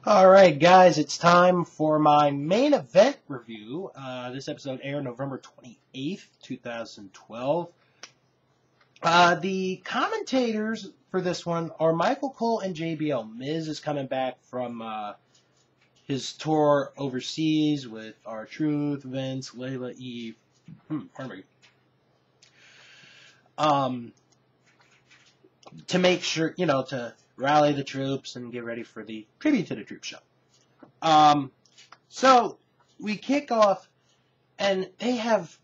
Alright guys, it's time for my main event review. This episode aired November 28th, 2012. The commentators for this one are Michael Cole and JBL. Miz is coming back from his tour overseas with R-Truth, Vince, Layla, Eve. Pardon me. To make sure, to rally the troops and get ready for the Tribute to the Troops show. So we kick off, and they have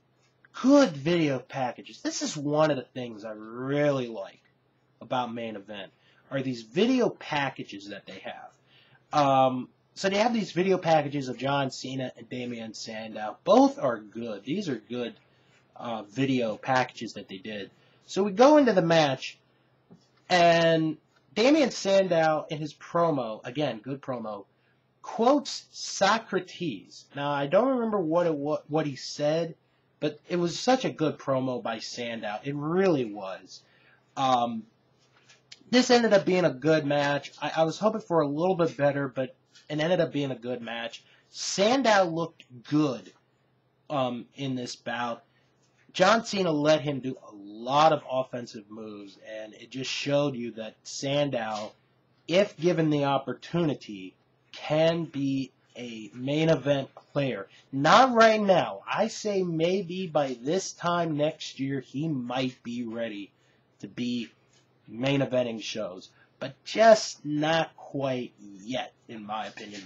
good video packages. This is one of the things I really like about Main Event, are these video packages that they have. So they have these video packages of John Cena and Damian Sandow. Both are good. These are good video packages that they did. So we go into the match, and Damian Sandow in his promo, again, good promo, quotes Socrates. Now, I don't remember what he said, but it was such a good promo by Sandow. It really was. This ended up being a good match. I was hoping for a little bit better, but it ended up being a good match. Sandow looked good in this bout. John Cena let him do a lot of offensive moves, and it just showed you that Sandow, if given the opportunity, can be a main event player. Not right now. I say maybe by this time next year he might be ready to be main eventing shows, but just not quite yet, in my opinion.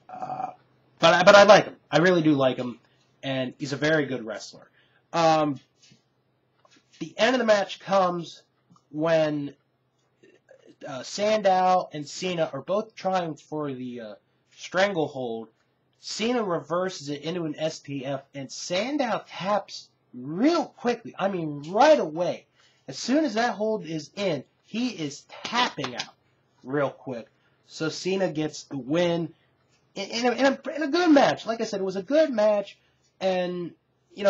But I like him. I really do like him, and he's a very good wrestler. The end of the match comes when Sandow and Cena are both trying for the stranglehold. Cena reverses it into an STF, and Sandow taps real quickly. I mean, right away. As soon as that hold is in, he is tapping out real quick. So Cena gets the win in a good match. Like I said, it was a good match, and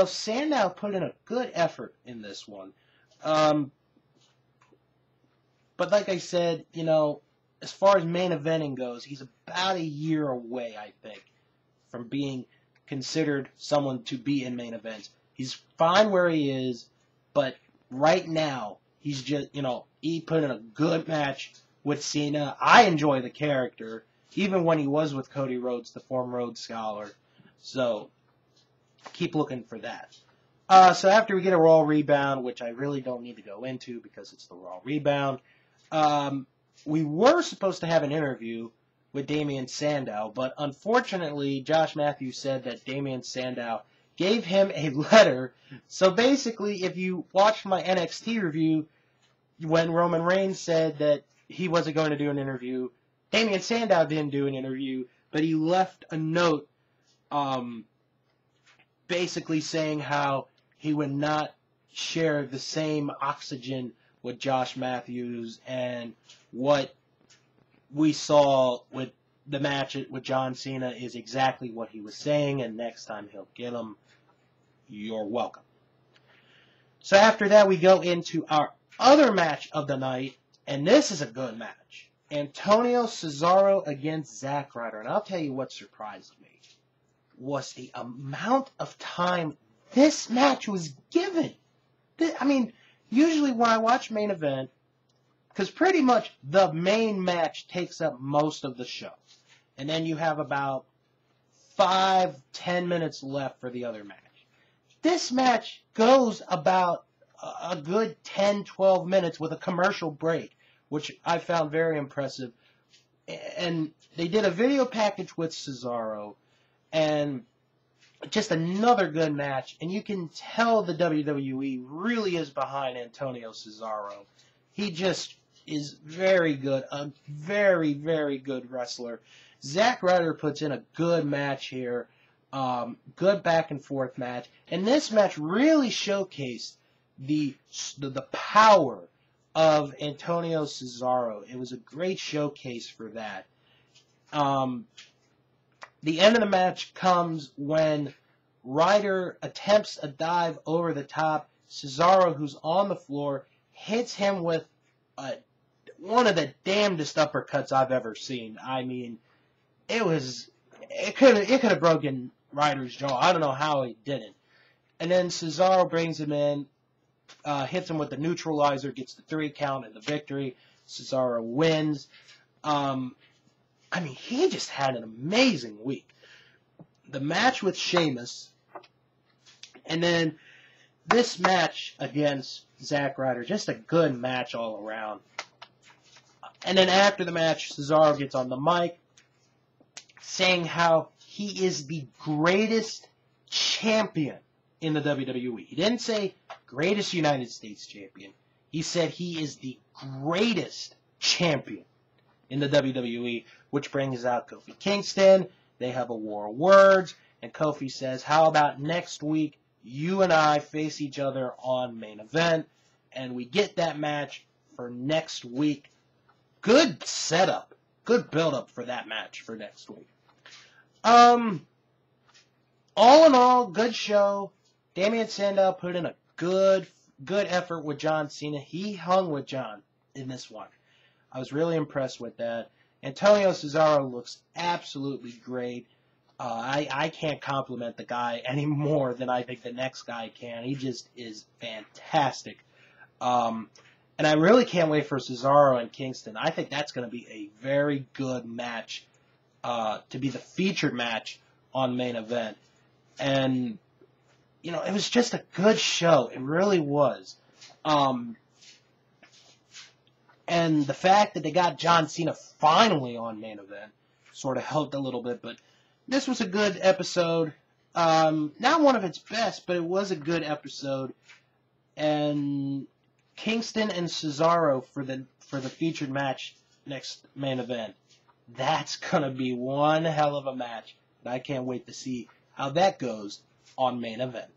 Sandow put in a good effort in this one. But like I said, as far as main eventing goes, he's about a year away, I think, from being considered someone to be in main events. He's fine where he is, but right now, he's just, he put in a good match with Cena. I enjoy the character, even when he was with Cody Rhodes, the former Rhodes Scholar. So keep looking for that. So after we get a Raw Rebound, which I really don't need to go into because it's the Raw Rebound, we were supposed to have an interview with Damian Sandow, but unfortunately, Josh Matthews said that Damian Sandow gave him a letter. So basically, if you watched my NXT review, when Roman Reigns said that he wasn't going to do an interview, Damian Sandow didn't do an interview, but he left a note basically saying how he would not share the same oxygen with Josh Matthews, and what we saw with the match with John Cena is exactly what he was saying, and next time he'll get him, you're welcome. So after that, we go into our other match of the night, and this is a good match. Antonio Cesaro against Zack Ryder, and I'll tell you what surprised me was the amount of time this match was given. I mean, usually when I watch main event, because pretty much the main match takes up most of the show, and then you have about 5-10 minutes left for the other match. This match goes about a good 10-12 minutes with a commercial break, which I found very impressive. And they did a video package with Cesaro, and just another good match. And you can tell the WWE really is behind Antonio Cesaro. He just is very good, a very, very good wrestler. Zack Ryder puts in a good match here, good back and forth match. And this match really showcased the power of Antonio Cesaro. It was a great showcase for that. The end of the match comes when Ryder attempts a dive over the top. Cesaro, who's on the floor, hits him with one of the damnedest uppercuts I've ever seen. I mean, it could have broken Ryder's jaw. I don't know how he didn't. And then Cesaro brings him in, hits him with the neutralizer, gets the 3 count and the victory. Cesaro wins. He just had an amazing week. The match with Sheamus, and then this match against Zack Ryder, just a good match all around. And then after the match, Cesaro gets on the mic saying how he is the greatest champion in the WWE. He didn't say greatest United States champion. He said he is the greatest champion in the WWE, which brings out Kofi Kingston. They have a war of words, and Kofi says, how about next week you and I face each other on Main Event, and we get that match for next week. Good setup. Good build-up for that match for next week. All in all, good show. Damian Sandow put in a good effort with John Cena. He hung with John in this one. I was really impressed with that. Antonio Cesaro looks absolutely great. I can't compliment the guy any more than I think the next guy can. He just is fantastic. And I really can't wait for Cesaro and Kingston. I think that's going to be a very good match to be the featured match on Main Event. And, it was just a good show. It really was. And the fact that they got John Cena finally on Main Event sort of helped a little bit. But this was a good episode. Not one of its best, but it was a good episode. And Kingston and Cesaro for the featured match next Main Event. That's going to be one hell of a match. And I can't wait to see how that goes on Main Event.